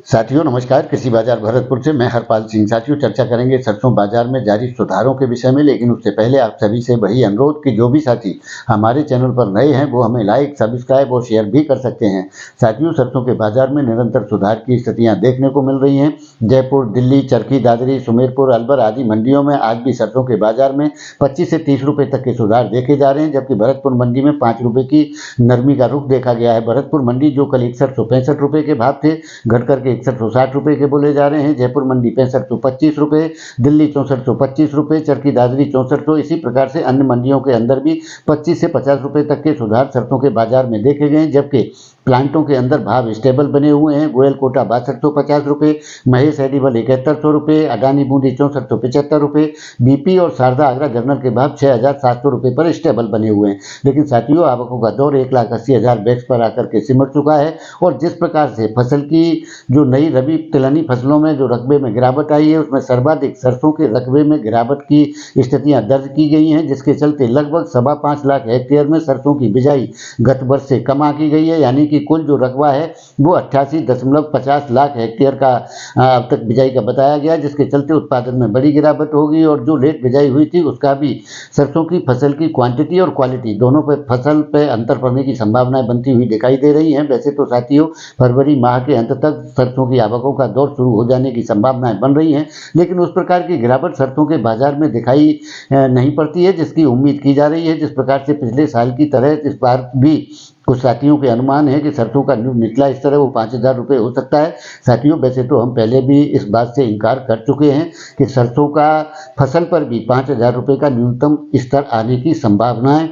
साथियों नमस्कार। कृषि बाजार भरतपुर से मैं हरपाल सिंह। साथियों चर्चा करेंगे सरसों बाजार में जारी सुधारों के विषय में, लेकिन उससे पहले आप सभी से वही अनुरोध कि जो भी साथी हमारे चैनल पर नए हैं वो हमें लाइक, सब्सक्राइब और शेयर भी कर सकते हैं। साथियों सरसों के बाजार में निरंतर सुधार की स्थितियां देखने को मिल रही हैं। जयपुर, दिल्ली, चरखी दादरी, सुमेरपुर, अलवर आदि मंडियों में आज भी सरसों के बाजार में 25 से 30 रुपए तक के सुधार देखे जा रहे हैं, जबकि भरतपुर मंडी में 5 रुपए की नरमी का रुख देखा गया है। भरतपुर मंडी जो कल 6165 रुपए के भाव थे, घटकर के 6160 रुपए के बोले जा रहे हैं। जयपुर मंडी 6525 रुपए, दिल्ली 6425 रुपए, चरखी दादरी 6400। इसी प्रकार से अन्य मंडियों के अंदर भी 25 से 50 रुपए तक के सुधार सरसों के बाजार में देखे गए, जबकि प्लांटों के अंदर भाव स्टेबल बने हुए हैं। गोयल कोटा 6250 रुपए, महेश एडिबल 7100 रुपए, अडानी बूंदी 6475 रुपए, बीपी और शारदा आगरा जर्नल के भाव 6700 रुपए पर स्टेबल बने हुए हैं। लेकिन साथियों आवकों का दौर 1,80,000 बैग्स पर आकर के सिमट चुका है, और जिस प्रकार से फसल की जो नई रबी तिलहनी फसलों में जो रकबे में गिरावट आई है, उसमें सर्वाधिक सरसों के रकबे में गिरावट की स्थितियां दर्ज की गई हैं, जिसके चलते लगभग 5.25 लाख हेक्टेयर में सरसों की बिजाई गत वर्ष से कम आंकी गई है। यानी कि कुल जो रकबा है वो 88.50 लाख हेक्टेयर का अब तक बिजाई का बताया गया, जिसके चलते उत्पादन में बड़ी गिरावट होगी। और जो लेट बिजाई हुई थी उसका भी सरसों की फसल की क्वांटिटी और क्वालिटी दोनों पे फसल पे अंतर पड़ने की संभावनाएं बनती हुई दिखाई दे रही हैं। वैसे तो साथियों फरवरी माह के अंत तक सरसों की आवकों का दौर शुरू हो जाने की संभावनाएं बन रही हैं, लेकिन उस प्रकार की गिरावट सरसों के बाजार में दिखाई नहीं पड़ती है जिसकी उम्मीद की जा रही है। जिस प्रकार से पिछले साल की तरह इस बार भी कुछ साथियों के अनुमान है कि सरसों का निचला स्तर है वो 5000 रुपये हो सकता है। साथियों वैसे तो हम पहले भी इस बात से इनकार कर चुके हैं कि सरसों का फसल पर भी 5000 रुपये का न्यूनतम स्तर आने की संभावनाएं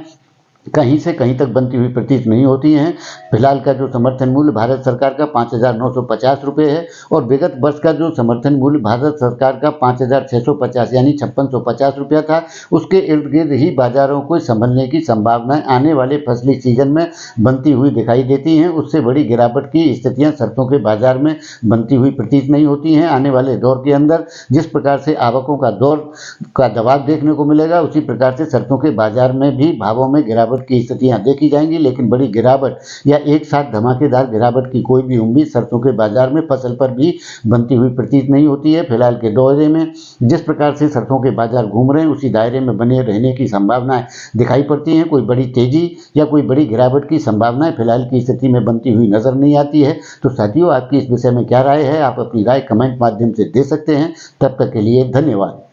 कहीं से कहीं तक बनती हुई प्रतीत नहीं होती हैं। फिलहाल का जो समर्थन मूल्य भारत सरकार का 5,950 रुपये है, और विगत वर्ष का जो समर्थन मूल्य भारत सरकार का 5,650 यानी 5650 रुपया था, उसके इर्द गिर्द ही बाजारों को संभलने की संभावनाएं आने वाले फसली सीजन में बनती हुई दिखाई देती हैं। उससे बड़ी गिरावट की स्थितियां सरसों के बाजार में बनती हुई प्रतीत नहीं होती हैं। आने वाले दौर के अंदर जिस प्रकार से आवकों का दौर का दबाव देखने को मिलेगा, उसी प्रकार से सरसों के बाजार में भी भावों में गिरावट की स्थितियां देखी जाएंगी, लेकिन बड़ी गिरावट या एक साथ धमाकेदार गिरावट की कोई भी उम्मीद सरसों के बाजार में फसल पर भी बनती हुई प्रतीत नहीं होती है। फिलहाल के दौरे में जिस प्रकार से सरसों के बाजार घूम रहे हैं उसी दायरे में बने रहने की संभावनाएं दिखाई पड़ती हैं। कोई बड़ी तेजी या कोई बड़ी गिरावट की संभावनाएं फिलहाल की स्थिति में बनती हुई नजर नहीं आती है। तो साथियों आपकी इस विषय में क्या राय है, आप अपनी राय कमेंट माध्यम से दे सकते हैं। तब तक के लिए धन्यवाद।